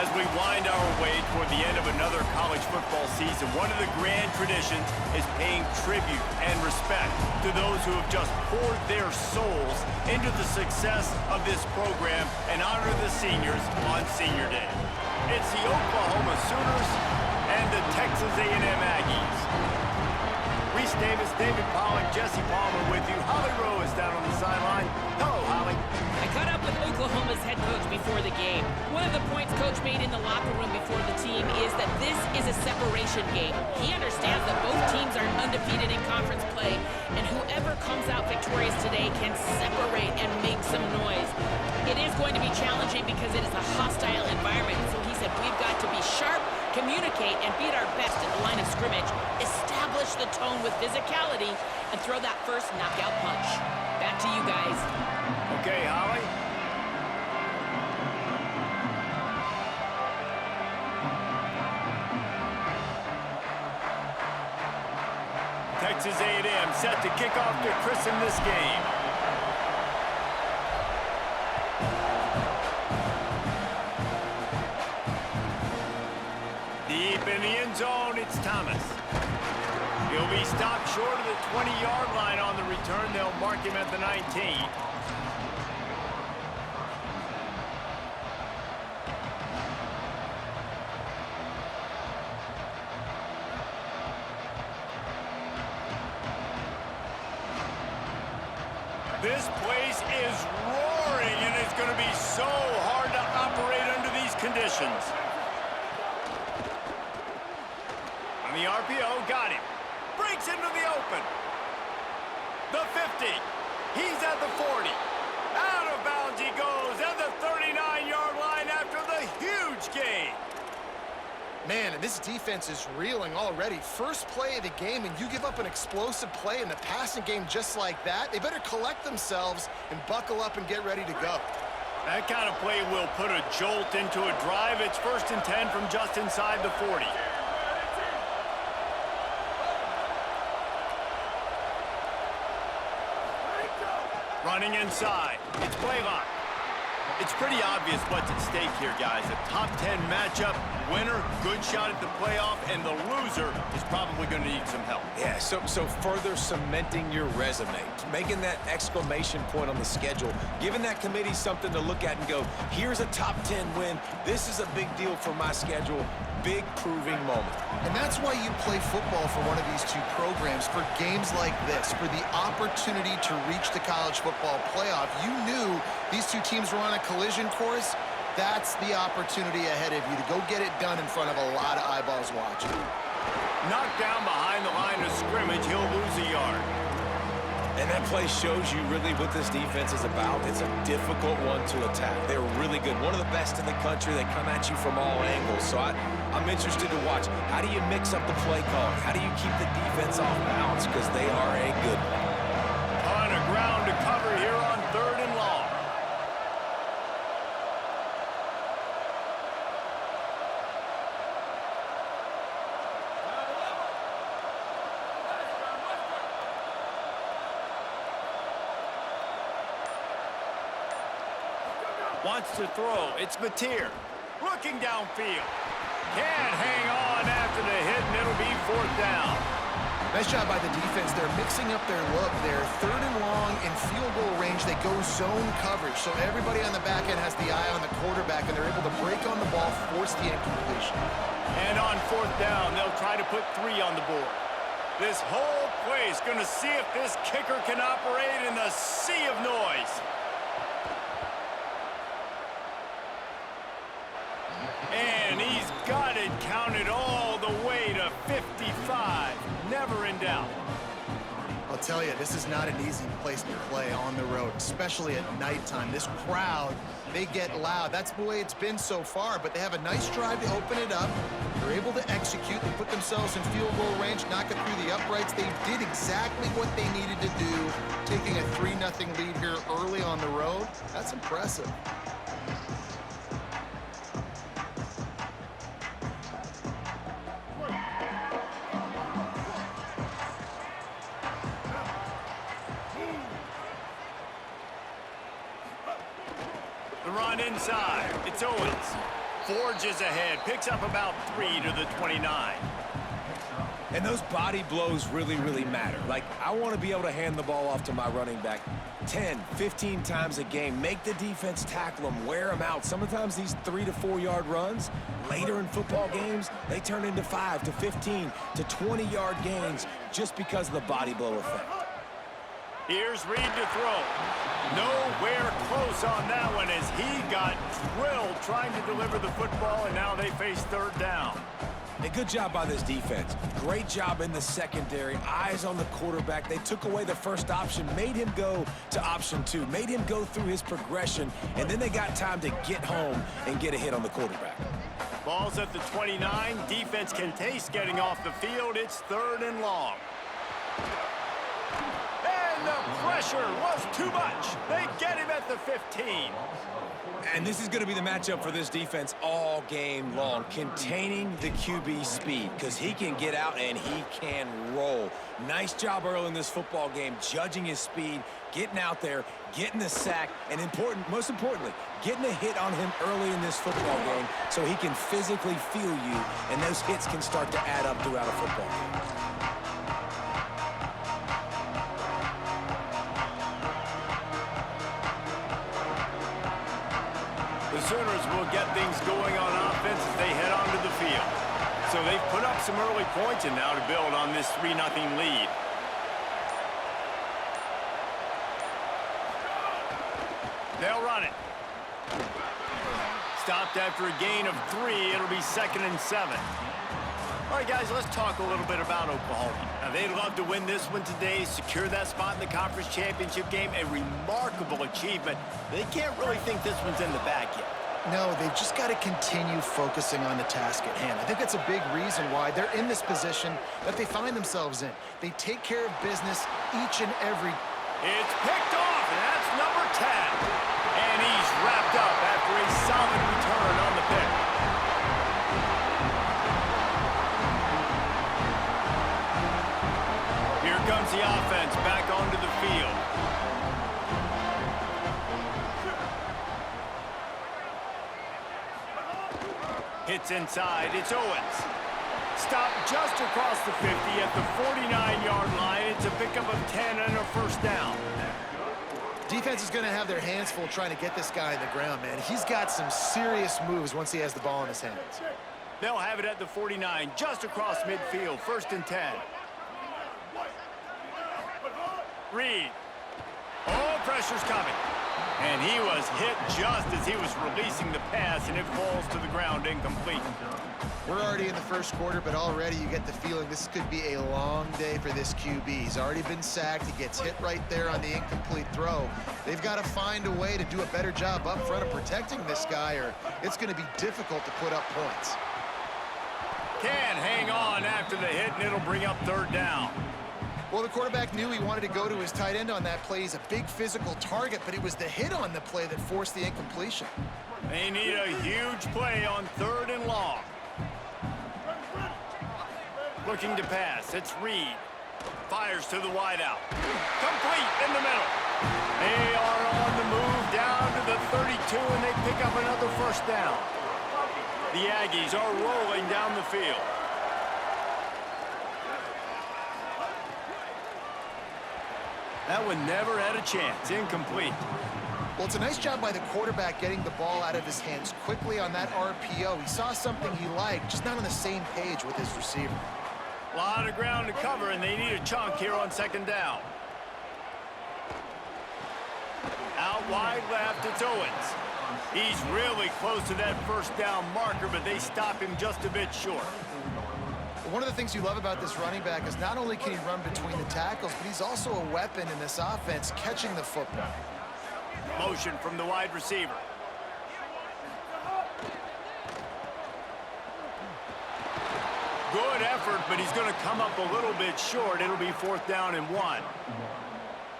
As we wind our way toward the end of another college football season, one of the grand traditions is paying tribute and respect to those who have just poured their souls into the success of this program and honor the seniors on Senior Day. It's the Oklahoma Sooners and the Texas A&M Aggies. Reese Davis, David Pollock, Jesse Palmer with you. Holly Rowe is down on the sideline. Hello, Holly. I caught up with Oklahoma's head coach before the game. One of the points coach made in the locker room before the team is that this is a separation game. He understands that both teams are undefeated in conference play, and whoever comes out victorious today can separate and make some noise. It is going to be challenging because it is a hostile environment, so he said we've got to be sharp, communicate, and be at our best at the line of scrimmage, establish the tone with physicality, and throw that first knockout punch. Back to you guys. Okay, Holly. Texas A&M set to kick off to christen this game. Deep in the end zone, it's Thomas. He'll be stopped short of the 20-yard line on the return. They'll mark him at the 19. This place is roaring, and it's going to be so hard to operate under these conditions. On the RPO, got him. Breaks into the open. The 50. He's at the 40. Out of bounds he goes at the 39-yard line after the huge gain. Man, and this defense is reeling already. First play of the game, and you give up an explosive play in the passing game just like that. They better collect themselves and buckle up and get ready to go. That kind of play will put a jolt into a drive. It's 1st and 10 from just inside the 40. Running inside. It's Blaylock. It's pretty obvious what's at stake here, guys. A top 10 matchup, winner, good shot at the playoff, and the loser is probably going to need some help. Yeah, so further cementing your resume, making that exclamation point on the schedule, giving that committee something to look at and go, here's a top 10 win. This is a big deal for my schedule. Big proving moment. And that's why you play football for one of these two programs, for games like this, for the opportunity to reach the college football playoff. You knew these two teams were on a collision course. That's the opportunity ahead of you to go get it done in front of a lot of eyeballs watching. Knocked down behind the line of scrimmage, he'll lose a yard. And that play shows you really what this defense is about. It's a difficult one to attack. They're really good. One of the best in the country. They come at you from all angles. So I'm interested to watch. How do you mix up the play calling? How do you keep the defense off balance? Because they are a good one. On a ground to cover here on 3rd and long. Wants to throw. It's Mateer. Looking downfield. Can't hang on after the hit, and it'll be 4th down. Nice job by the defense. They're mixing up their look. They're 3rd and long in field goal range. They go zone coverage. So everybody on the back end has the eye on the quarterback, and they're able to break on the ball, force the incompletion. And on 4th down, they'll try to put 3 on the board. This whole play is going to see if this kicker can operate in the sea of noise. And he's got it counted all the way to 55. Never in doubt. I'll tell you, this is not an easy place to play on the road, especially at nighttime. This crowd, they get loud. That's the way it's been so far, but they have a nice drive to open it up. They're able to execute. They put themselves in field goal range, knock it through the uprights. They did exactly what they needed to do, taking a 3-0 lead here early on the road. That's impressive. The run inside. It's Owens. Forges ahead, picks up about 3 to the 29. And those body blows really, really matter. Like, I want to be able to hand the ball off to my running back 10, 15 times a game. Make the defense tackle them, wear them out. Sometimes these 3 to 4 yard runs, later in football games, they turn into 5 to 15 to 20 yard gains just because of the body blow effect. Here's Reed to throw. Nowhere close on that one as he got drilled trying to deliver the football, and now they face third down. A good job by this defense. Great job in the secondary. Eyes on the quarterback. They took away the first option, made him go to option 2, made him go through his progression, and then they got time to get home and get a hit on the quarterback. Ball's at the 29. Defense can taste getting off the field. It's 3rd and long. And the pressure was too much. They get him at the 15. And this is going to be the matchup for this defense all game long, containing the QB speed, because he can get out and he can roll. Nice job early in this football game, judging his speed, getting out there, getting the sack, and most importantly, getting a hit on him early in this football game so he can physically feel you, and those hits can start to add up throughout a football game. The Sooners will get things going on offense as they head onto the field. So they've put up some early points and now to build on this 3-0 lead. They'll run it. Stopped after a gain of 3. It'll be 2nd and 7. All right, guys, let's talk a little bit about Oklahoma. Now, they'd love to win this one today, secure that spot in the conference championship game, a remarkable achievement. They can't really think this one's in the bag yet. No, they've just got to continue focusing on the task at hand. I think that's a big reason why they're in this position that they find themselves in. They take care of business each and every. It's picked off, and that's number 10. And he's wrapped up after a solid return on the pick. Here comes the offense back onto the field. Hits inside. It's Owens. Stopped just across the 50 at the 49-yard line. It's a pickup of 10 and a first down. Defense is going to have their hands full trying to get this guy on the ground, man. He's got some serious moves once he has the ball in his hands. They'll have it at the 49, just across midfield, 1st and 10. Reed. Oh, pressure's coming. And he was hit just as he was releasing the pass, and it falls to the ground incomplete. We're already in the first quarter, but already you get the feeling this could be a long day for this QB. He's already been sacked. He gets hit right there on the incomplete throw. They've got to find a way to do a better job up front of protecting this guy, or it's going to be difficult to put up points. Can hang on after the hit, and it'll bring up 3rd down. Well, the quarterback knew he wanted to go to his tight end on that play. He's a big physical target, but it was the hit on the play that forced the incompletion. They need a huge play on 3rd and long. Looking to pass. It's Reed. Fires to the wideout. Complete in the middle. They are on the move down to the 32, and they pick up another first down. The Aggies are rolling down the field. That one never had a chance. Incomplete. Well, it's a nice job by the quarterback getting the ball out of his hands quickly on that RPO. He saw something he liked, just not on the same page with his receiver. A lot of ground to cover, and they need a chunk here on 2nd down. Out wide left, it's Owens. He's really close to that first down marker, but they stop him just a bit short. One of the things you love about this running back is not only can he run between the tackles, but he's also a weapon in this offense, catching the football. Motion from the wide receiver. Good effort, but he's going to come up a little bit short. It'll be 4th down and 1.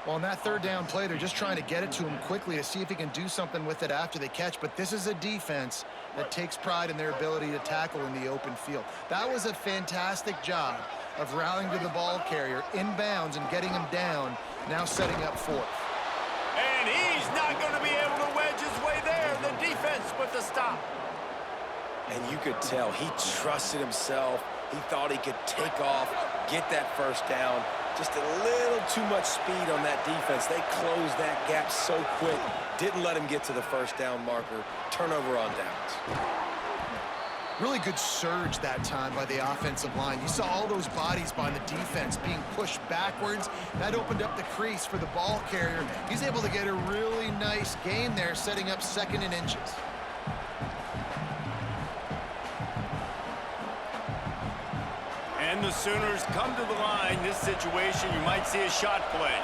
Well, on that 3rd down play, they're just trying to get it to him quickly to see if he can do something with it after the catch. But this is a defense that takes pride in their ability to tackle in the open field. That was a fantastic job of rallying to the ball carrier inbounds and getting him down, now setting up 4th. And he's not going to be able to wedge his way there. The defense with the stop. And you could tell he trusted himself. He thought he could take off, get that first down. Just a little too much speed on that defense. They closed that gap so quick. Didn't let him get to the first down marker. Turnover on downs. Really good surge that time by the offensive line. You saw all those bodies by the defense being pushed backwards. That opened up the crease for the ball carrier. He's able to get a really nice gain there, setting up 2nd and inches. And the Sooners come to the line. This situation, you might see a shot play.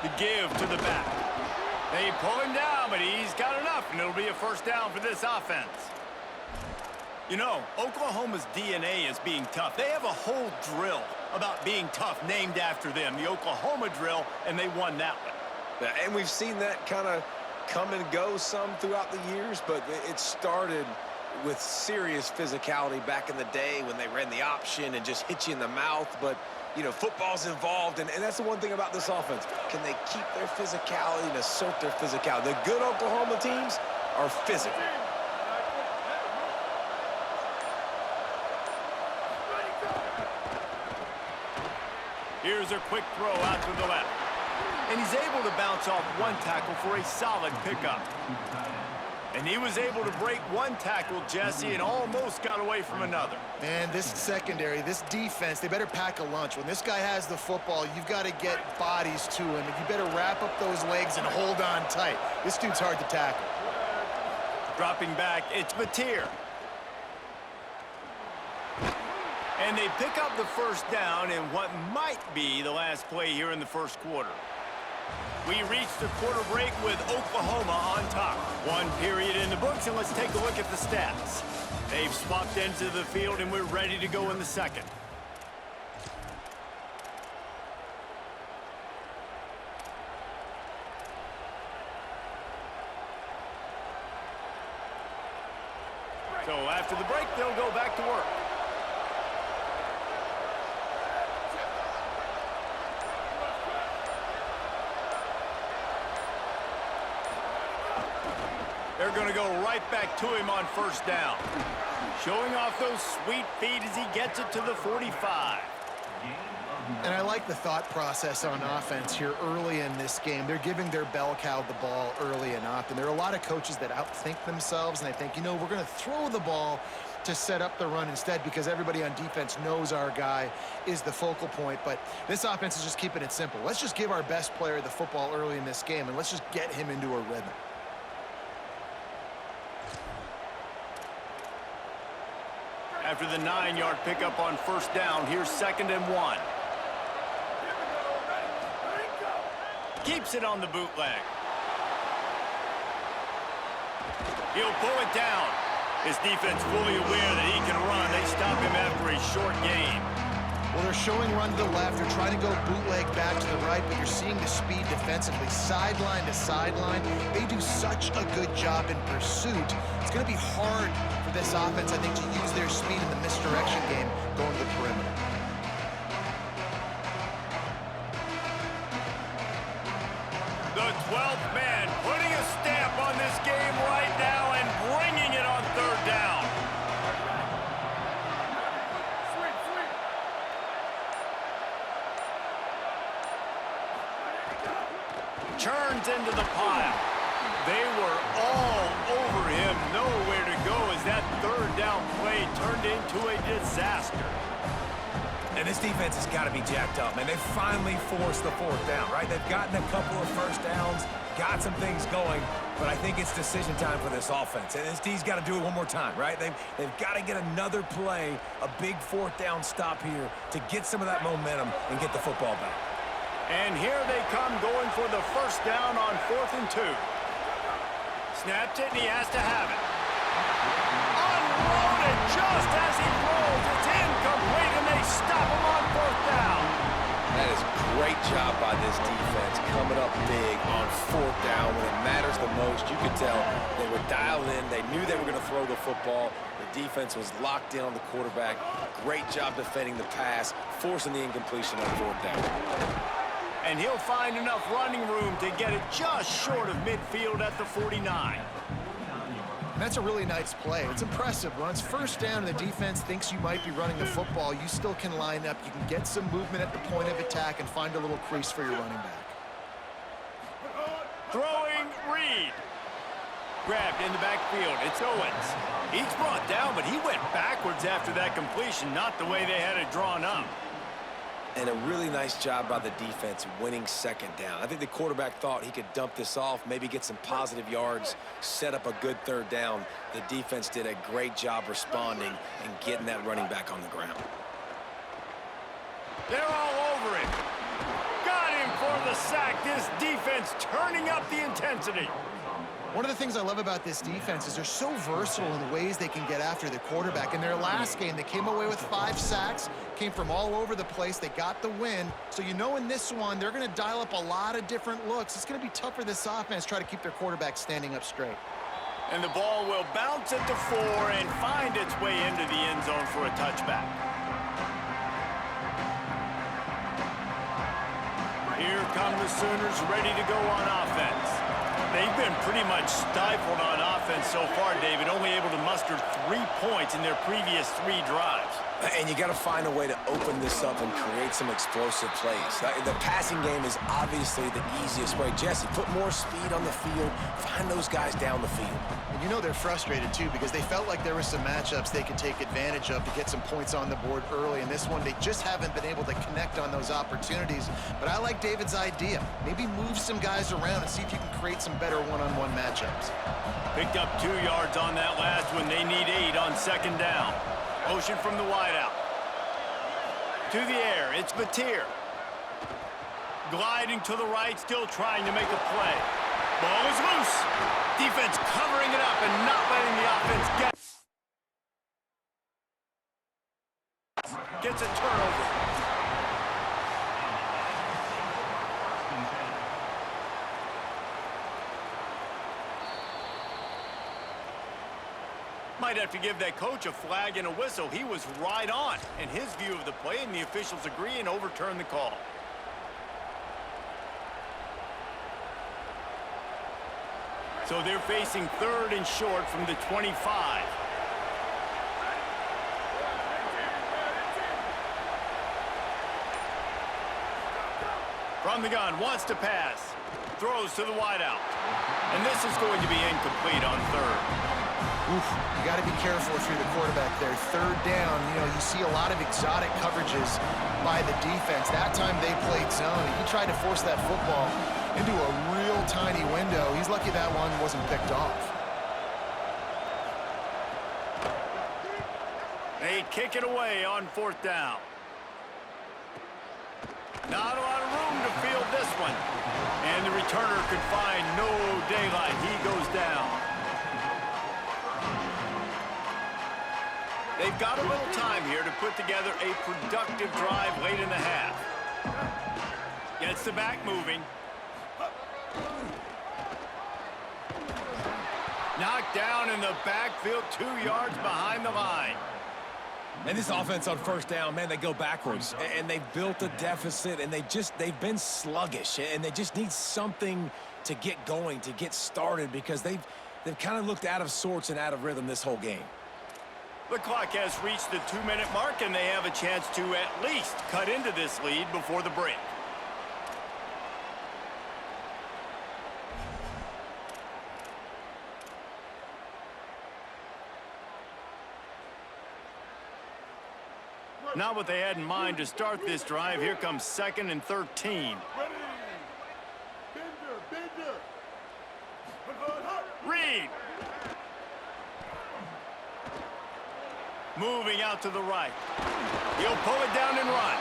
The give to the back. They pull him down, but he's got enough, and it'll be a first down for this offense. You know, Oklahoma's DNA is being tough. They have a whole drill about being tough named after them, the Oklahoma drill, and they won that one. Yeah, and we've seen that kind of come and go some throughout the years, but it started with serious physicality back in the day when they ran the option and just hit you in the mouth. But, you know, football's involved, and that's the one thing about this offense. Can they keep their physicality and assert their physicality? The good Oklahoma teams are physical. Here's a quick throw out to the left. And he's able to bounce off one tackle for a solid pickup. And he was able to break one tackle, Jesse, and almost got away from another. Man, this secondary, this defense, they better pack a lunch. When this guy has the football, you've got to get bodies to him, and you better wrap up those legs and hold on tight. This dude's hard to tackle. Dropping back, it's Mateer. And they pick up the first down in what might be the last play here in the first quarter. We reached the quarter break with Oklahoma on top. One period in the books, and let's take a look at the stats. They've swapped ends of the field, and we're ready to go in the second. So after the break, they'll go back to work. They're going to go right back to him on first down. Showing off those sweet feet as he gets it to the 45. And I like the thought process on offense here early in this game. They're giving their bell cow the ball early and often. There are a lot of coaches that outthink themselves, and they think, you know, we're going to throw the ball to set up the run instead because everybody on defense knows our guy is the focal point. But this offense is just keeping it simple. Let's just give our best player the football early in this game, and let's just get him into a rhythm. After the 9-yard pickup on first down, here's 2nd and 1. Keeps it on the bootleg. He'll pull it down. His defense fully aware that he can run. They stop him after a short gain. Well, they're showing run to the left. They're trying to go bootleg back to the right, but you're seeing the speed defensively, sideline to sideline. They do such a good job in pursuit. It's going to be hard for this offense, I think, to use their speed in the misdirection game going to the perimeter. The 12th man putting a stamp on this game right now and bringing it on third down. Turns into the pile. They were all over him, nowhere to go as that third down play turned into a disaster. And this defense has got to be jacked up, man. They finally forced the 4th down, right? They've gotten a couple of first downs, got some things going, but I think it's decision time for this offense. And this D's got to do it one more time, right? They've got to get another play, a big 4th down stop here to get some of that momentum and get the football back. And here they come going for the first down on 4th and 2. Snapped it, and he has to have it. Unloaded just as he throws. It's incomplete, and they stop him on 4th down. That is great job by this defense coming up big on 4th down when it matters the most. You could tell they were dialed in. They knew they were going to throw the football. The defense was locked in on the quarterback. Great job defending the pass, forcing the incompletion on 4th down. And he'll find enough running room to get it just short of midfield at the 49. And that's a really nice play. It's impressive. When it's 1st down and the defense thinks you might be running the football, you still can line up. You can get some movement at the point of attack and find a little crease for your running back. Throwing Reed. Grabbed in the backfield. It's Owens. He's brought down, but he went backwards after that completion, not the way they had it drawn up. And a really nice job by the defense winning 2nd down. I think the quarterback thought he could dump this off, maybe get some positive yards, set up a good 3rd down. The defense did a great job responding and getting that running back on the ground. They're all over it. Got him for the sack. This defense turning up the intensity. One of the things I love about this defense is they're so versatile in the ways they can get after the quarterback. In their last game, they came away with 5 sacks, came from all over the place. They got the win. So you know in this one, they're going to dial up a lot of different looks. It's going to be tough for this offense to try to keep their quarterback standing up straight. And the ball will bounce at the 4 and find its way into the end zone for a touchback. Here come the Sooners ready to go on offense. They've been pretty much stifled on offense so far, David, only able to muster 3 points in their previous 3 drives. And you got to find a way to open this up and create some explosive plays. The passing game is obviously the easiest way. Jesse, put more speed on the field. Find those guys down the field. And you know they're frustrated, too, because they felt like there were some matchups they could take advantage of to get some points on the board early. In this one, they just haven't been able to connect on those opportunities. But I like David's idea. Maybe move some guys around and see if you can create some better one-on-one matchups. Picked up 2 yards on that last one. They need 8 on 2nd down. Motion from the wideout. To the air, it's Batir. Gliding to the right, still trying to make a play. Ball is loose. Defense covering it up and not letting the offense gets a turnover. Might have to give that coach a flag and a whistle. He was right on in his view of the play, and the officials agree and overturn the call. So they're facing 3rd and short from the 25. From the gun, wants to pass. Throws to the wideout. And this is going to be incomplete on 3rd. Oof, you got to be careful if you're the quarterback there. 3rd down, you know, you see a lot of exotic coverages by the defense. That time they played zone, and he tried to force that football into a real tiny window. He's lucky that one wasn't picked off. They kick it away on 4th down. Not a lot of room to field this one. And the returner could find no daylight. He goes down. They've got a little time here to put together a productive drive late in the half. Gets the back moving. Knocked down in the backfield, 2 yards behind the line. And this offense on 1st down, man, they go backwards. And they've built a deficit, and they've been sluggish. And they just need something to get going, to get started, because they've kind of looked out of sorts and out of rhythm this whole game. The clock has reached the 2-minute mark, and they have a chance to at least cut into this lead before the break. Not what they had in mind to start this drive. Here comes 2nd and 13. Reed. Moving out to the right. He'll pull it down and run.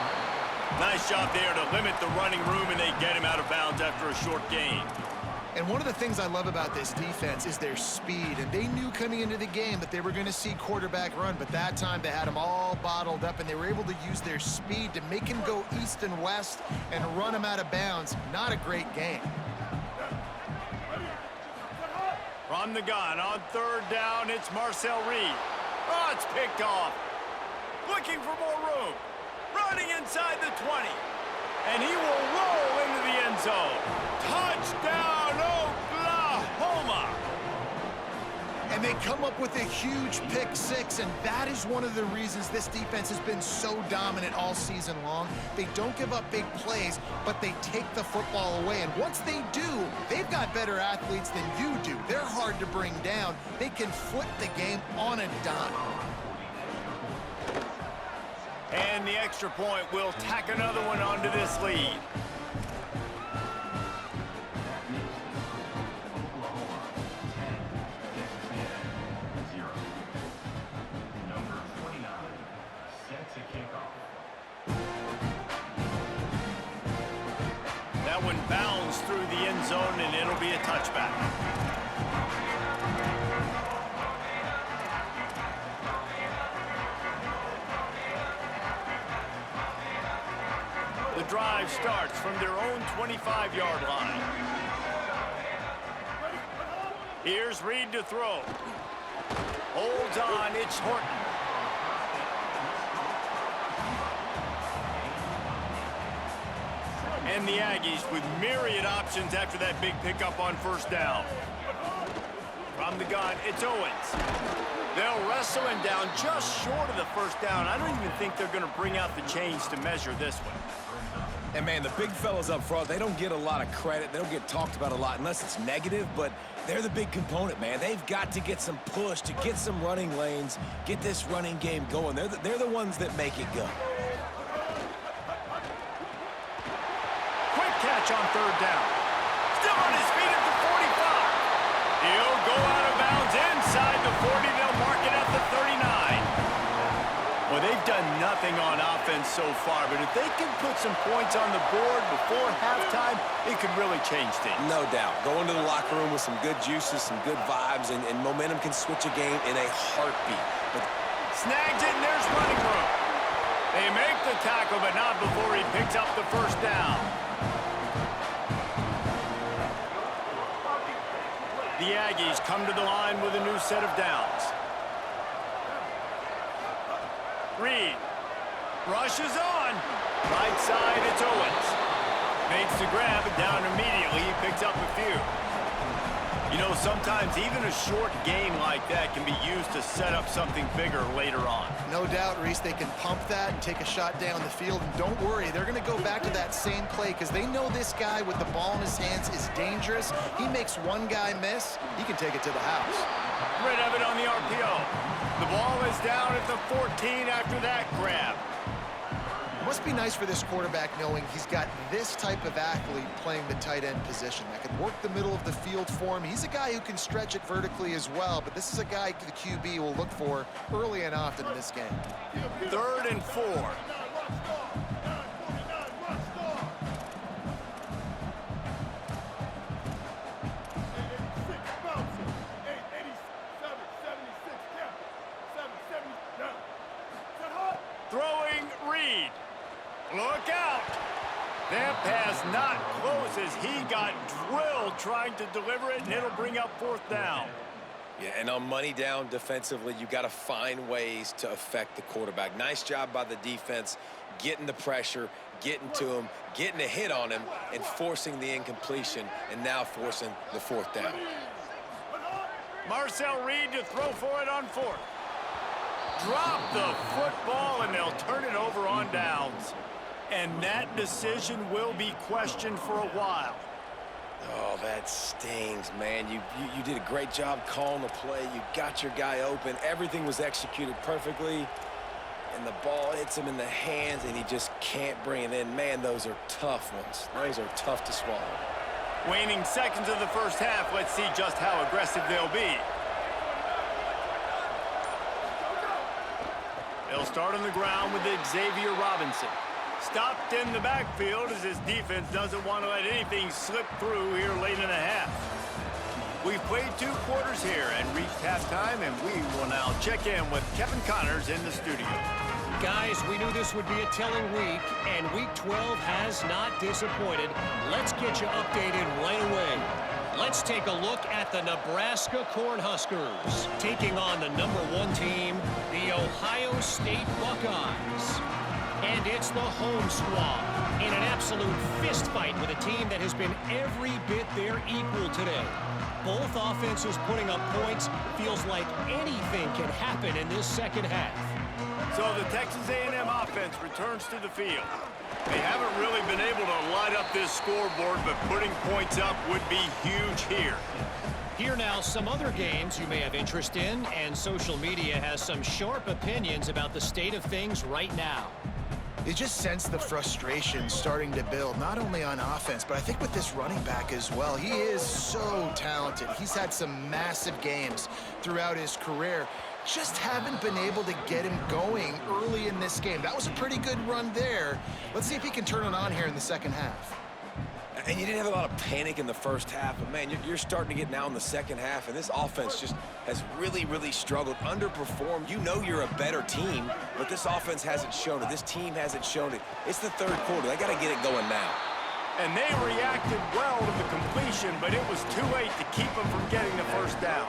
Nice job there to limit the running room, and they get him out of bounds after a short gain. And one of the things I love about this defense is their speed. And they knew coming into the game that they were going to see quarterback run, but that time they had them all bottled up, and they were able to use their speed to make him go east and west and run him out of bounds. Not a great game. From the gun on third down, it's Marcel Reed. Oh, it's picked off. Looking for more room. Running inside the 20. And he will roll into the end zone. Touchdown, Oklahoma! And they come up with a huge pick six, and that is one of the reasons this defense has been so dominant all season long. They don't give up big plays, but they take the football away. And once they do, they've got better athletes than you do. They're hard to bring down. They can flip the game on a dime. And the extra point will tack another one onto this lead. That one bounds through the end zone, and it'll be a touchback. The drive starts from their own 25-yard line. Here's Reed to throw. Holds on, it's Horton. And the Aggies with myriad options after that big pickup on first down. From the gun, it's Owens. They'll wrestle him down just short of the first down. I don't even think they're going to bring out the chains to measure this one. And, man, the big fellas up front, they don't get a lot of credit. They don't get talked about a lot unless it's negative, but they're the big component, man. They've got to get some push, to get some running lanes, get this running game going. They're the ones that make it go. Quick catch on third down. Still on his feet at the 45. He'll go out of bounds inside the 40. They'll mark it at the 39. Well, they've done nothing on offense so far, but if they can put some points on the board before halftime, it could really change things. No doubt. Go into the locker room with some good juices, some good vibes, and momentum can switch a game in a heartbeat. But snags it, and there's running room. They make the tackle, but not before he picks up the first down. The Aggies come to the line with a new set of downs. Reed rushes on. Right side, it's Owens. Makes the grab, and down immediately. He picks up a few. You know, sometimes even a short game like that can be used to set up something bigger later on. No doubt, Reese, they can pump that and take a shot down the field. And don't worry, they're going to go back to that same play because they know this guy with the ball in his hands is dangerous. He makes one guy miss, he can take it to the house. Rid of it on the RPO. The ball is down at the 14 after that grab. It must be nice for this quarterback knowing he's got this type of athlete playing the tight end position that can work the middle of the field for him. He's a guy who can stretch it vertically as well, but this is a guy the QB will look for early and often in this game. 3rd and 4. Throwing Reed. Look out. That pass not close as he got drilled trying to deliver it, and it'll bring up 4th down. yeah, and on money down defensively, you got to find ways to affect the quarterback. Nice job by the defense, getting the pressure, getting to him, getting a hit on him, and forcing the incompletion, and now forcing the 4th down. Marcel Reed to throw for it on 4th. Drop the football, and they'll turn it over on downs. And that decision will be questioned for a while. Oh, that stings, man. You did a great job calling the play. You got your guy open. Everything was executed perfectly. And the ball hits him in the hands, and he just can't bring it in. Man, those are tough ones. Those are tough to swallow. Waning seconds of the first half. Let's see just how aggressive they'll be. They'll start on the ground with Xavier Robinson. Stopped in the backfield as his defense doesn't want to let anything slip through here late in the half. We've played 2 quarters here and reached halftime, and we will now check in with Kevin Connors in the studio. Guys, we knew this would be a telling week, and Week 12 has not disappointed. Let's get you updated right away. Let's take a look at the Nebraska Cornhuskers taking on the #1 team, the Ohio State Buckeyes. And it's the home squad in an absolute fist fight with a team that has been every bit their equal today. Both offenses putting up points. Feels like anything can happen in this second half. So the Texas A&M offense returns to the field. They haven't really been able to light up this scoreboard, but putting points up would be huge here. Here now, some other games you may have interest in, and social media has some sharp opinions about the state of things right now. You just sense the frustration starting to build, not only on offense, but I think with this running back as well. He is so talented. He's had some massive games throughout his career. Just haven't been able to get him going early in this game. That was a pretty good run there. Let's see if he can turn it on here in the second half. And you didn't have a lot of panic in the first half, but, man, you're starting to get now in the second half, and this offense just has really, really struggled, underperformed. You know you're a better team, but this offense hasn't shown it. This team hasn't shown it. It's the third quarter. They got to get it going now. And they reacted well to the completion, but it was too late to keep them from getting the first down.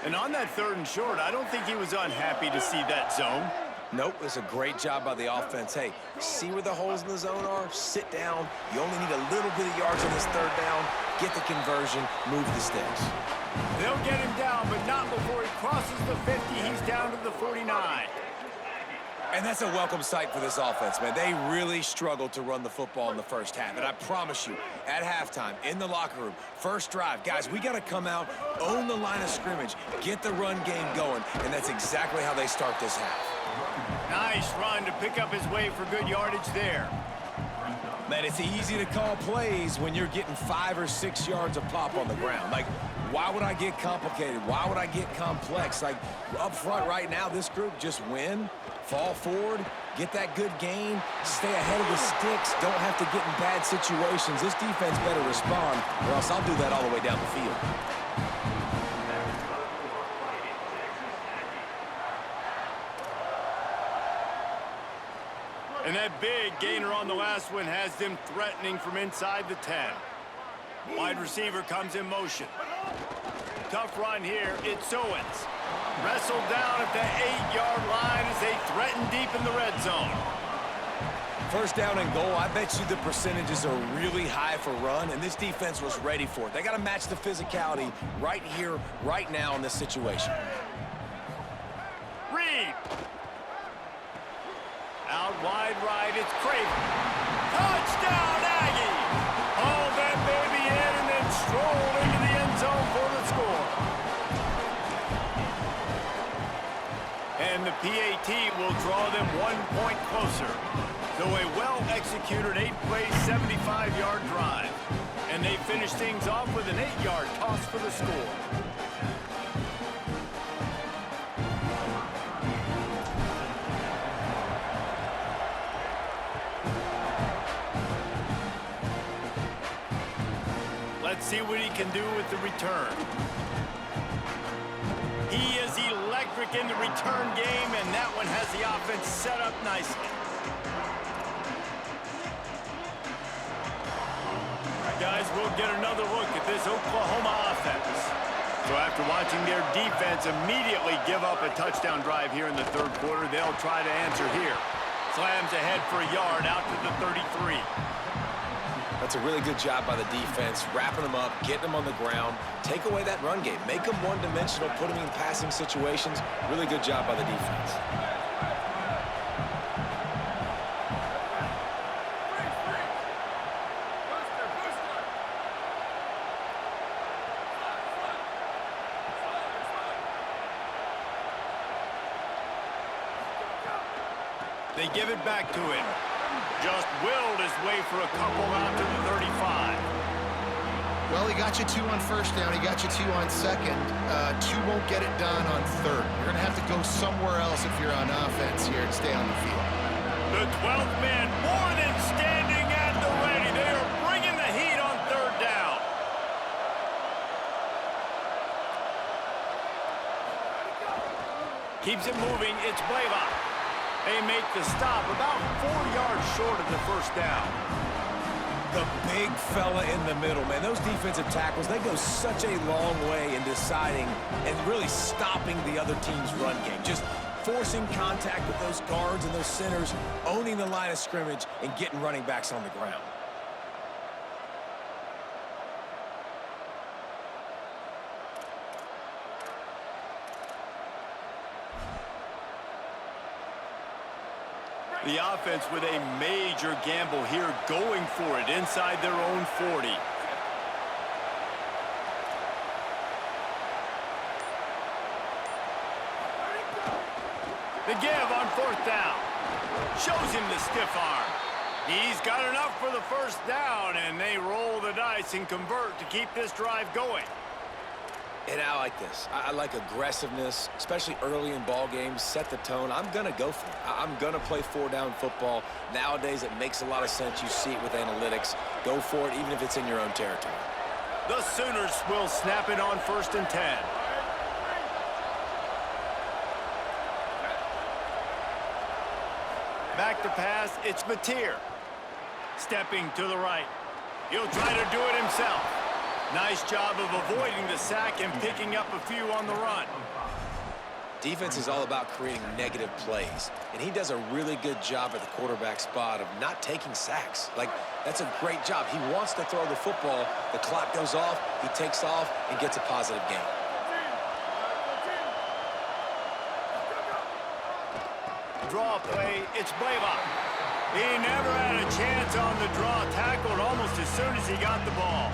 And on that 3rd and short, I don't think he was unhappy to see that zone. Nope, it's a great job by the offense. Hey, see where the holes in the zone are? Sit down. You only need a little bit of yards on this 3rd down. Get the conversion. Move the sticks. They'll get him down, but not before he crosses the 50. He's down to the 49. And that's a welcome sight for this offense, man. They really struggled to run the football in the first half. And I promise you, at halftime, in the locker room, first drive, guys, we got to come out, own the line of scrimmage, get the run game going, and that's exactly how they start this half. Nice run to pick up his way for good yardage there. Man, it's easy to call plays when you're getting 5 or 6 yards of pop on the ground. Like, why would I get complicated? Why would I get complex? Like, up front right now, this group just win, fall forward, get that good gain, stay ahead of the sticks, don't have to get in bad situations. This defense better respond, or else I'll do that all the way down the field. And that big gainer on the last one has them threatening from inside the 10. Wide receiver comes in motion. Tough run here. It's Owens. Wrestled down at the 8-yard line as they threaten deep in the red zone. First down and goal, I bet you the percentages are really high for run, and this defense was ready for it. They got to match the physicality right here, right now in this situation. Reed. Out wide right, it's Craven. Touchdown, Aggie! Hauled that baby in and then strolled into the end zone for the score. And the PAT will draw them 1 point closer. So a well-executed 8-play, 75-yard drive. And they finish things off with an 8-yard toss for the score. Let's see what he can do with the return. He is electric in the return game, and that one has the offense set up nicely. Guys, we'll get another look at this Oklahoma offense. So after watching their defense immediately give up a touchdown drive here in the 3rd quarter, they'll try to answer here. Slams ahead for a yard out to the 33. That's a really good job by the defense, wrapping them up, getting them on the ground, take away that run game, make them one-dimensional, put them in passing situations. Really good job by the defense. They give it back to him. Just willed his way for a couple out to the 35. Well, he got you 2 on first down. He got you 2 on second. 2 won't get it done on third. You're going to have to go somewhere else if you're on offense here and stay on the field. The 12th man more than standing at the ready. They are bringing the heat on third down. Keeps it moving. It's Blaylock. They make the stop about 4 yards short of the first down. The big fella in the middle, man. Those defensive tackles, they go such a long way in deciding and really stopping the other team's run game. Just forcing contact with those guards and those centers, owning the line of scrimmage, and getting running backs on the ground. The offense with a major gamble here, going for it inside their own 40. The give on fourth down. Shows him the stiff arm. He's got enough for the first down, and they roll the dice and convert to keep this drive going. And I like this. I like aggressiveness, especially early in ball games. Set the tone. I'm going to go for it. I'm going to play four-down football. Nowadays, it makes a lot of sense. You see it with analytics. Go for it, even if it's in your own territory. The Sooners will snap it on 1st and 10. Back to pass, it's Mateer. Stepping to the right. He'll try to do it himself. Nice job of avoiding the sack and picking up a few on the run. Defense is all about creating negative plays, and he does a really good job at the quarterback spot of not taking sacks. Like, that's a great job. He wants to throw the football. The clock goes off, he takes off, and gets a positive gain. Draw play, it's Blaylock. He never had a chance on the draw, tackled almost as soon as he got the ball.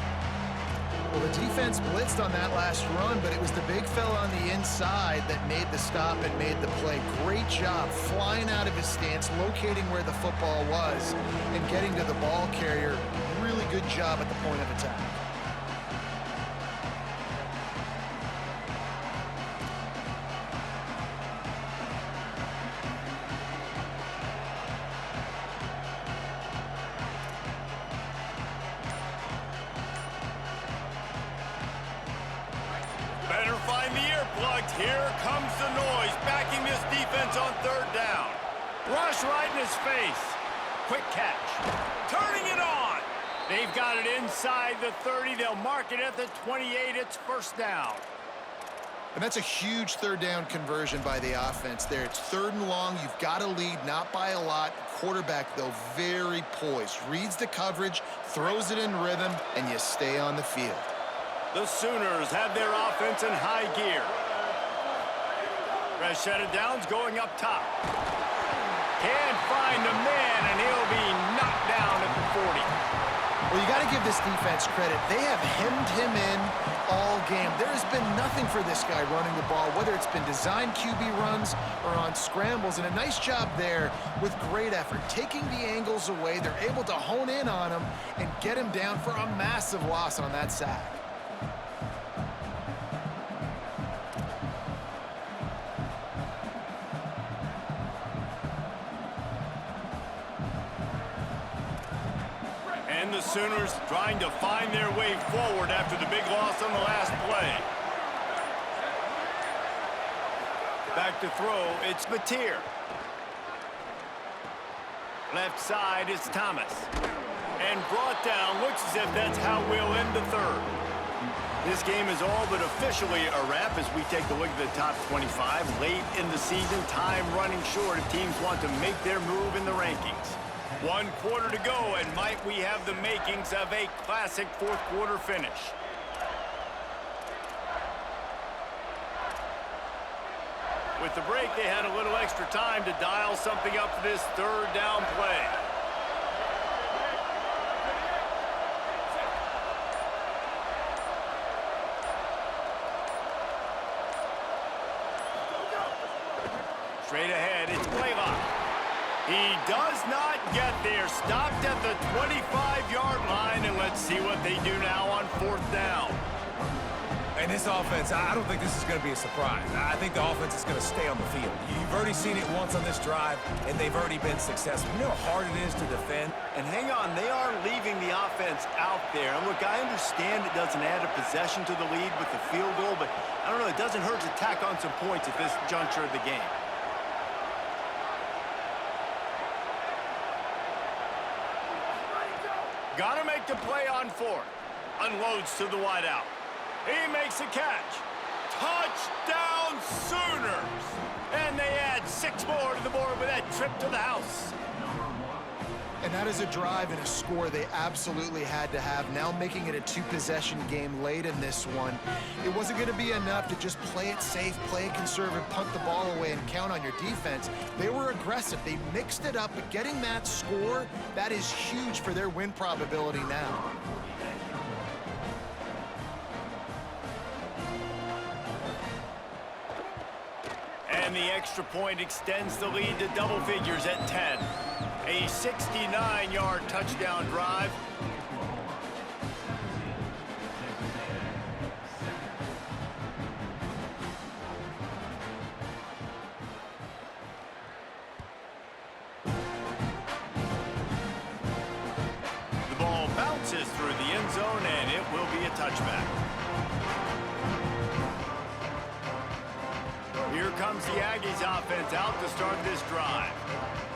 Well, the defense blitzed on that last run, but it was the big fella on the inside that made the stop and made the play. Great job flying out of his stance, locating where the football was, and getting to the ball carrier. Really good job at the point of attack. Here comes the noise, backing this defense on third down. Rush right in his face. Quick catch. Turning it on. They've got it inside the 30. They'll mark it at the 28. It's first down. And that's a huge third down conversion by the offense there. It's 3rd and long. You've got to lead, not by a lot. Quarterback, though, very poised. Reads the coverage, throws it in rhythm, and you stay on the field. The Sooners have their offense in high gear. Rashad Downs going up top. Can't find a man, and he'll be knocked down at the 40. Well, you got to give this defense credit. They have hemmed him in all game. There has been nothing for this guy running the ball, whether it's been designed QB runs or on scrambles, and a nice job there with great effort. Taking the angles away, they're able to hone in on him and get him down for a massive loss on that sack. And the Sooners trying to find their way forward after the big loss on the last play. Back to throw, it's Mateer. Left side is Thomas. And brought down, looks as if that's how we'll end the third. This game is all but officially a wrap as we take a look at the top 25. Late in the season, time running short if teams want to make their move in the rankings. 1 quarter to go, and might we have the makings of a classic fourth quarter finish. With the break, they had a little extra time to dial something up for this third down play. Straight ahead, it's Blaylock. He does not get there. Stopped at the 25-yard line, and let's see what they do now on 4th down. And this offense, I don't think this is going to be a surprise. I think the offense is going to stay on the field. You've already seen it once on this drive, and they've already been successful. You know how hard it is to defend? And hang on, they are leaving the offense out there. And look, I understand it doesn't add a possession to the lead with the field goal, but I don't know, it doesn't hurt to tack on some points at this juncture of the game. Gotta make the play on fourth. Unloads to the wideout. He makes a catch. Touchdown Sooners! And they add 6 more to the board with that trip to the house. And that is a drive and a score they absolutely had to have. Now making it a 2-possession game late in this one. It wasn't going to be enough to just play it safe, play it conservative, punt the ball away, and count on your defense. They were aggressive. They mixed it up, but getting that score, that is huge for their win probability now. And the extra point extends the lead to double figures at 10. A 69-yard touchdown drive. The ball bounces through the end zone, and it will be a touchback. Here comes the Aggies offense out to start this drive.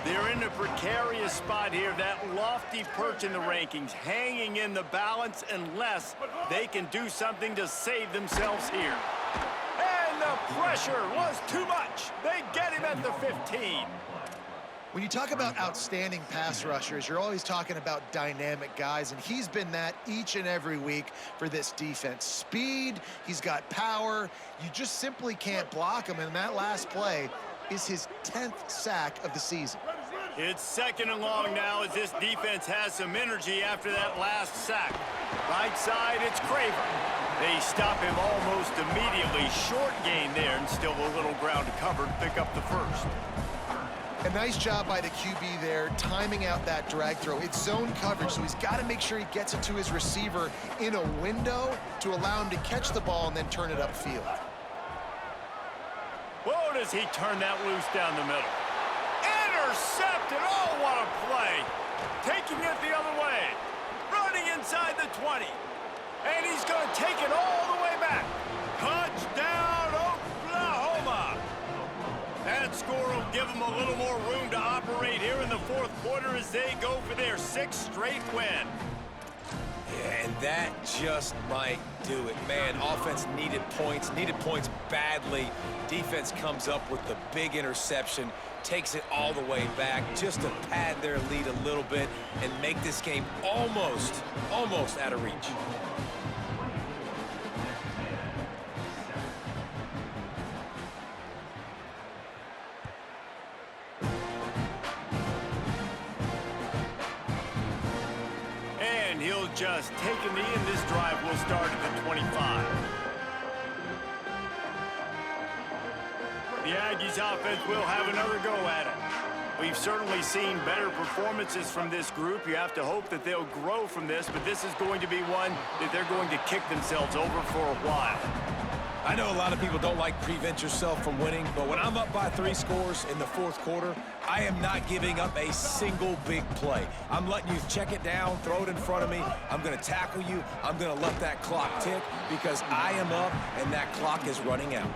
They're in a precarious spot here, that lofty perch in the rankings, hanging in the balance unless they can do something to save themselves here. And the pressure was too much. They get him at the 15. When you talk about outstanding pass rushers, you're always talking about dynamic guys, and he's been that each and every week for this defense. Speed, he's got power. You just simply can't block him, and that last play is his 10th sack of the season. It's 2nd and long now as this defense has some energy after that last sack. Right side, it's Craver. They stop him almost immediately. Short gain there, and still a little ground to cover to pick up the first. A nice job by the QB there, timing out that drag throw. It's zone coverage, so he's got to make sure he gets it to his receiver in a window to allow him to catch the ball and then turn it upfield. Whoa, does he turn that loose down the middle? Intercepted! Oh, what a play! Taking it the other way. Running inside the 20. And he's going to take it all the way back. Touchdown, Oklahoma! That score will give them a little more room to operate here in the 4th quarter as they go for their 6th straight win. Yeah, and that just might do it. Man, offense needed points badly. Defense comes up with the big interception, takes it all the way back just to pad their lead a little bit and make this game almost out of reach. And he'll just take a knee, and this drive will start at the 25. The Aggies offense will have another go at it. We've certainly seen better performances from this group. You have to hope that they'll grow from this, but this is going to be one that they're going to kick themselves over for a while. I know a lot of people don't like prevent yourself from winning, but when I'm up by 3 scores in the 4th quarter, I am not giving up a single big play. I'm letting you check it down, throw it in front of me. I'm going to tackle you. I'm going to let that clock tick because I am up and that clock is running out.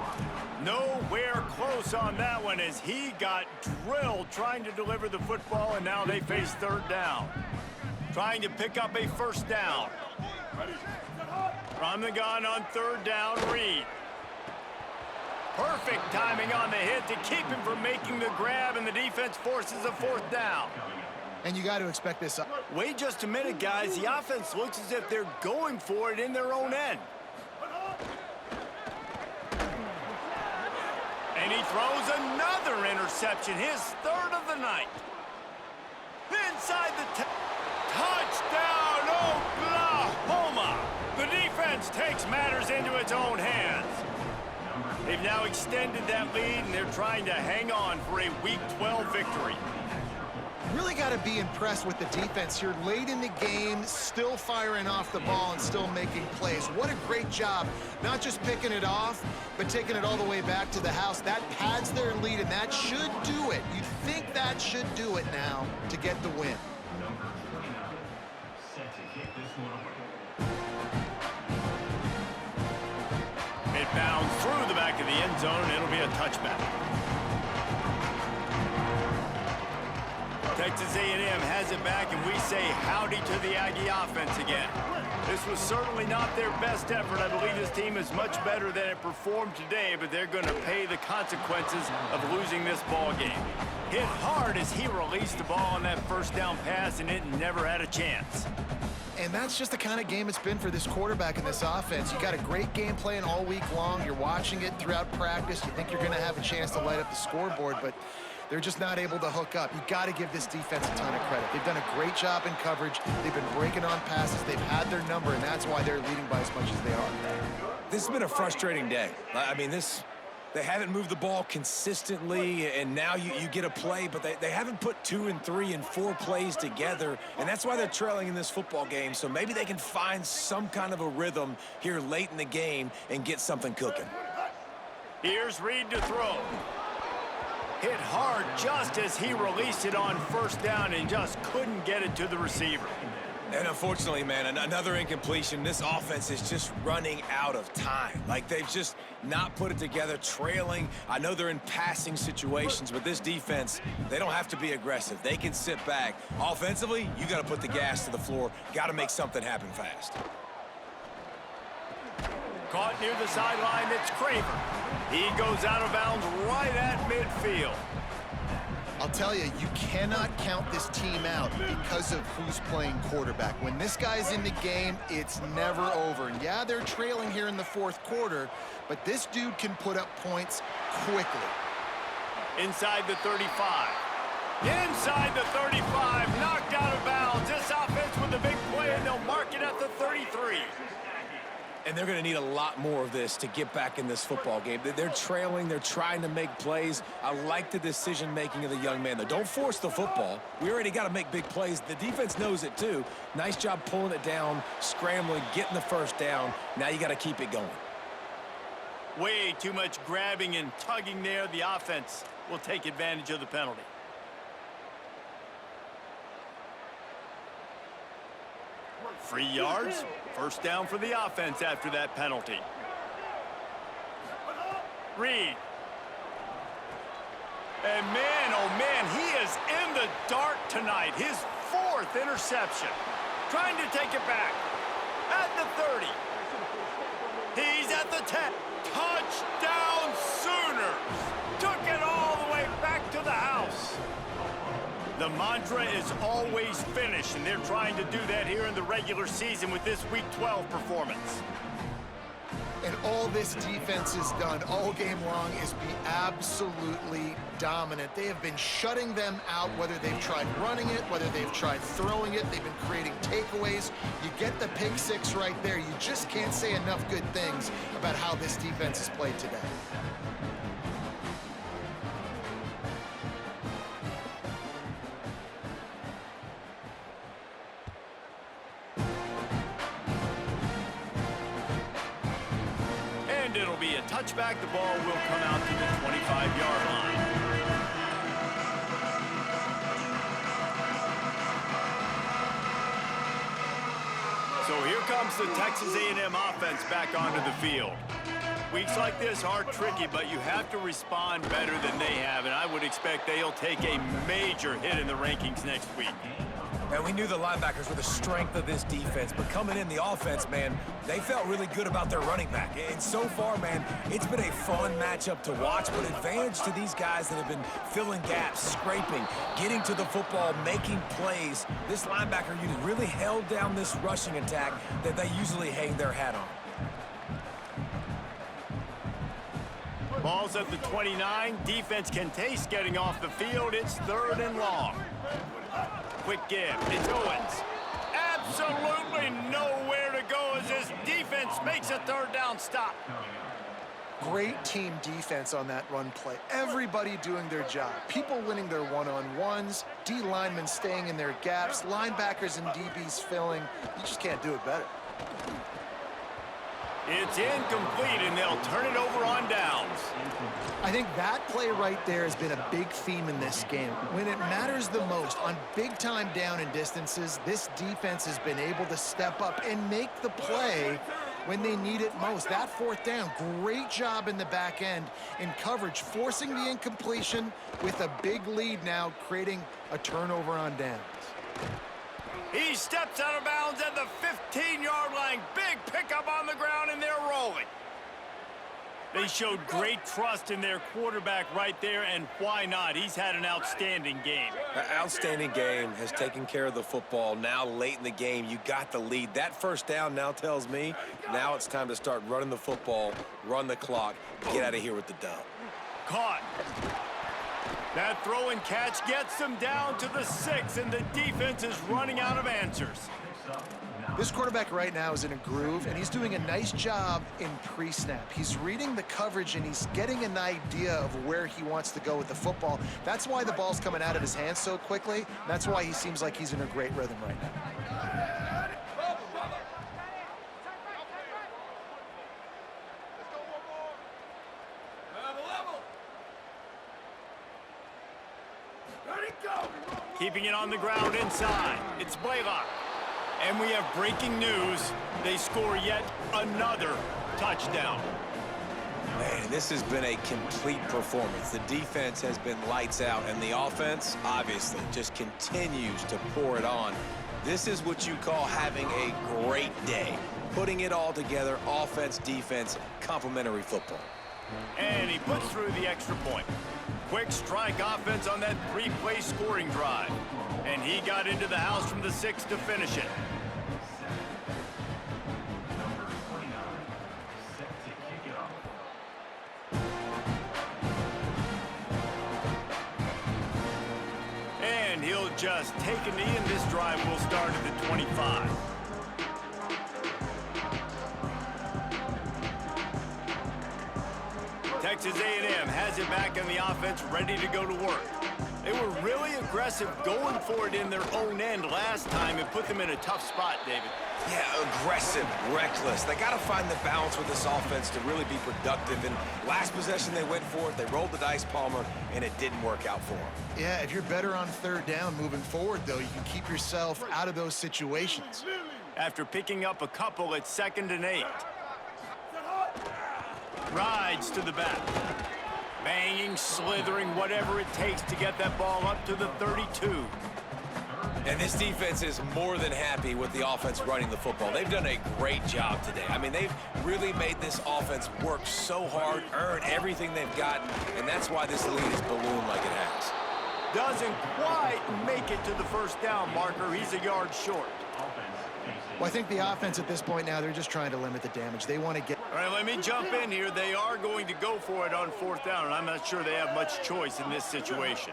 Nowhere close on that one as he got drilled trying to deliver the football, and now they face 3rd down. Trying to pick up a 1st down. From the gun on 3rd down, Reed. Perfect timing on the hit to keep him from making the grab, and the defense forces a 4th down. And you got to expect this. Wait just a minute, guys. The offense looks as if they're going for it in their own end. And he throws another interception, his 3rd of the night. Inside the touchdown, Oklahoma! The defense takes matters into its own hands. They've now extended that lead, and they're trying to hang on for a Week 12 victory. really got to be impressed with the defense here late in the game, still firing off the ball and still making plays. What a great job, not just picking it off, but taking it all the way back to the house. That pads their lead, and that should do it. You'd think that should do it now to get the win. It bounds through the back of the end zone, and it'll be a touchback. Texas A&M has it back, and we say howdy to the Aggie offense again. This was certainly not their best effort. I believe this team is much better than it performed today, but they're going to pay the consequences of losing this ball game. Hit hard as he released the ball on that first down pass, and it never had a chance. And that's just the kind of game it's been for this quarterback in this offense. You got a great game plan all week long. You're watching it throughout practice. You think you're going to have a chance to light up the scoreboard, but they're just not able to hook up. You got to give this defense a ton of credit. They've done a great job in coverage. They've been breaking on passes. They've had their number, and that's why they're leading by as much as they are. This has been a frustrating day. I mean, they haven't moved the ball consistently, and now you get a play, but they haven't put 2 and 3 and 4 plays together, and that's why they're trailing in this football game. So maybe they can find some kind of a rhythm here late in the game and get something cooking. Here's Reed to throw. Hit hard just as he released it on first down and just couldn't get it to the receiver. And unfortunately, man, another incompletion. This offense is just running out of time. Like, they've just not put it together, trailing. I know they're in passing situations, but this defense, they don't have to be aggressive. They can sit back. Offensively, you got to put the gas to the floor. Got to make something happen fast. Caught near the sideline, it's Craver. He goes out of bounds right at midfield. I'll tell you, you cannot count this team out because of who's playing quarterback. When this guy's in the game, it's never over. And yeah, they're trailing here in the fourth quarter, but this dude can put up points quickly. Inside the 35. Inside the 35, knocked out of bounds. This offense with a big play, and they'll mark it at the 33. And they're going to need a lot more of this to get back in this football game. They're trailing. They're trying to make plays. I like the decision-making of the young man, though. Don't force the football. We already got to make big plays. The defense knows it, too. Nice job pulling it down, scrambling, getting the first down. Now you got to keep it going. Way too much grabbing and tugging there. The offense will take advantage of the penalty. Free yards. First down for the offense after that penalty. Reed. And man, oh man, he is in the dark tonight. His 4th interception. Trying to take it back. At the 30. He's at the 10. Touchdown Sooners. Took it all the way back to the house. The mantra is always finish, and they're trying to do that here in the regular season with this Week 12 performance. And all this defense has done all game long is be absolutely dominant. They have been shutting them out, whether they've tried running it, whether they've tried throwing it. They've been creating takeaways. You get the pick six right there. You just can't say enough good things about how this defense has played today. And it'll be a touchback. The ball will come out to the 25-yard line. So here comes the Texas A&M offense back onto the field. Weeks like this are tricky, but you have to respond better than they have, and I would expect they'll take a major hit in the rankings next week. And we knew the linebackers were the strength of this defense, but coming in the offense, man, they felt really good about their running back. And so far, man, it's been a fun matchup to watch, but advantage to these guys that have been filling gaps, scraping, getting to the football, making plays. This linebacker unit really held down this rushing attack that they usually hang their hat on. Ball's at the 29. Defense can taste getting off the field. It's 3rd and long. Quick give. It's Owens. Absolutely nowhere to go as this defense makes a 3rd down stop. Great team defense on that run play. Everybody doing their job. People winning their one-on-ones, D linemen staying in their gaps, linebackers and DBs filling. You just can't do it better. It's incomplete, and they'll turn it over on downs. I think that play right there has been a big theme in this game. When it matters the most, on big-time down and distances, this defense has been able to step up and make the play when they need it most. That fourth down, great job in the back end in coverage, forcing the incompletion with a big lead now, creating a turnover on downs. He steps out of bounds at the 15-yard line. Big pickup on the ground, and they're rolling. They showed great trust in their quarterback right there, and why not? He's had an outstanding game. An outstanding game, has taken care of the football. Now late in the game, you got the lead. That first down now tells me now it's time to start running the football, run the clock, get out of here with the dub. Caught. That throw and catch gets them down to the 6, and the defense is running out of answers. This quarterback right now is in a groove, and he's doing a nice job in pre-snap. He's reading the coverage, and he's getting an idea of where he wants to go with the football. That's why the ball's coming out of his hands so quickly. That's why he seems like he's in a great rhythm right now. Keeping it on the ground inside. It's Blaylock. And we have breaking news. They score yet another touchdown. Man, this has been a complete performance. The defense has been lights out, and the offense, obviously, just continues to pour it on. This is what you call having a great day. Putting it all together, offense, defense, complementary football. And he puts through the extra point. Quick strike offense on that 3-play scoring drive. And he got into the house from the 6 to finish it. And he'll just take a knee, and this drive will start at the 25. Texas A&M has it back in the offense, ready to go to work. They were really aggressive going for it in their own end last time and put them in a tough spot, David. Yeah, aggressive, reckless. They got to find the balance with this offense to really be productive. And last possession they went for it. They rolled the dice, Palmer, and it didn't work out for them. Yeah, if you're better on third down moving forward, though, you can keep yourself out of those situations. After picking up a couple at 2nd and 8. Rides to the back. Banging, slithering, whatever it takes to get that ball up to the 32. And this defense is more than happy with the offense running the football. They've done a great job today. I mean, they've really made this offense work so hard, earn everything they've got, and that's why this lead is ballooned like it has. Doesn't quite make it to the first down marker. He's a yard short. Well, I think the offense at this point now, they're just trying to limit the damage. They want to get... All right, let me jump in here. They are going to go for it on 4th down, and I'm not sure they have much choice in this situation.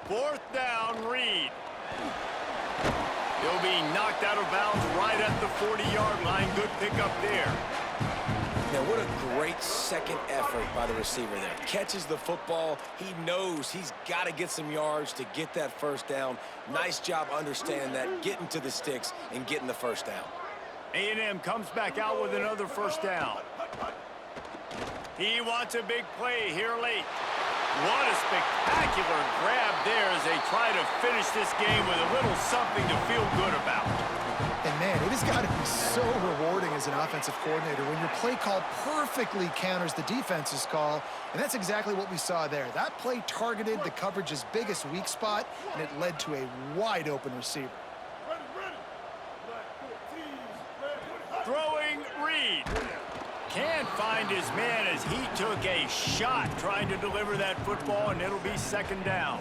4th down, Reed. He'll be knocked out of bounds right at the 40-yard line. Good pickup there. Now, what a great second effort by the receiver there. Catches the football. He knows he's got to get some yards to get that first down. Nice job understanding that, getting to the sticks and getting the first down. A&M comes back out with another first down. He wants a big play here late. What a spectacular grab there as they try to finish this game with a little something to feel good about. And, man, it has got to be so rewarding as an offensive coordinator when your play call perfectly counters the defense's call, and that's exactly what we saw there. That play targeted the coverage's biggest weak spot, and it led to a wide-open receiver. Throwing Reed. Can't find his man as he took a shot trying to deliver that football, and it'll be 2nd down.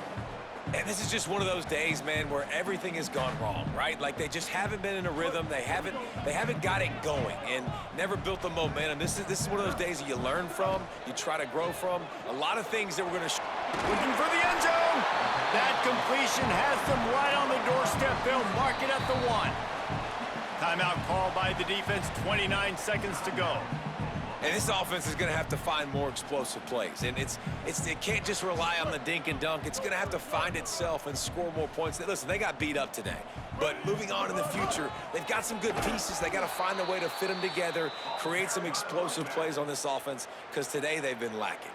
And this is just one of those days, man, where everything has gone wrong, right? Like they just haven't been in a rhythm. They haven't got it going and never built the momentum. This is one of those days that you learn from, you try to grow from. A lot of things that we're going to looking for the end zone. That completion has them right on the doorstep. They'll mark it at the 1. Timeout called by the defense, 29 seconds to go. And this offense is going to have to find more explosive plays. And it can't just rely on the dink and dunk. It's going to have to find itself and score more points. Listen, they got beat up today. But moving on in the future, they've got some good pieces. They got to find a way to fit them together, create some explosive plays on this offense, because today they've been lacking.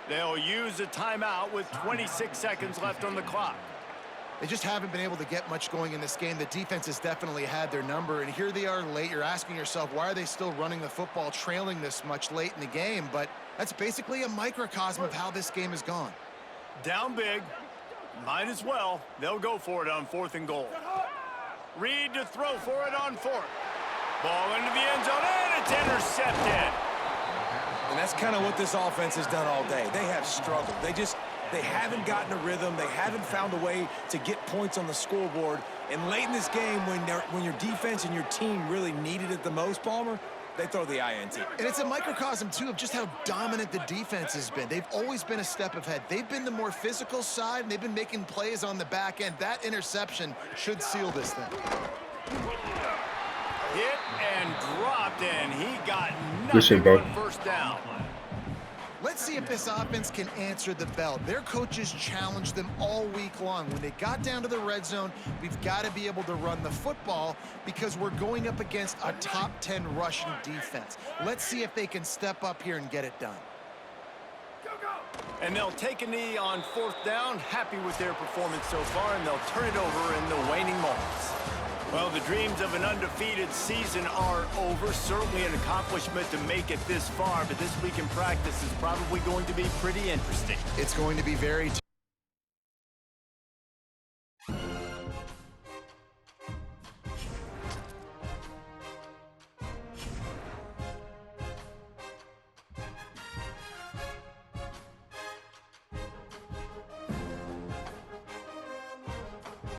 They'll use a timeout with 26 seconds left on the clock. They just haven't been able to get much going in this game. The defense has definitely had their number, and here they are late. You're asking yourself, why are they still running the football, trailing this much late in the game? But that's basically a microcosm of how this game has gone. Down big. Might as well. They'll go for it on 4th and goal. Reed to throw for it on 4th. Ball into the end zone, and it's intercepted. And that's kind of what this offense has done all day. They have struggled. They haven't gotten a rhythm. They haven't found a way to get points on the scoreboard. And late in this game, when your defense and your team really needed it the most, Palmer, they throw the INT. And it's a microcosm, too, of just how dominant the defense has been. They've always been a step ahead. They've been the more physical side, and they've been making plays on the back end. That interception should seal this thing. Hit and dropped, and he got Listen, nothing bud. but first down. Let's see if this offense can answer the bell. Their coaches challenged them all week long. When they got down to the red zone, we've got to be able to run the football because we're going up against a top 10 rushing defense. Let's see if they can step up here and get it done. And they'll take a knee on 4th down, happy with their performance so far, and they'll turn it over in the waning moments. Well, the dreams of an undefeated season are over. Certainly an accomplishment to make it this far, but this week in practice is probably going to be pretty interesting. It's going to be very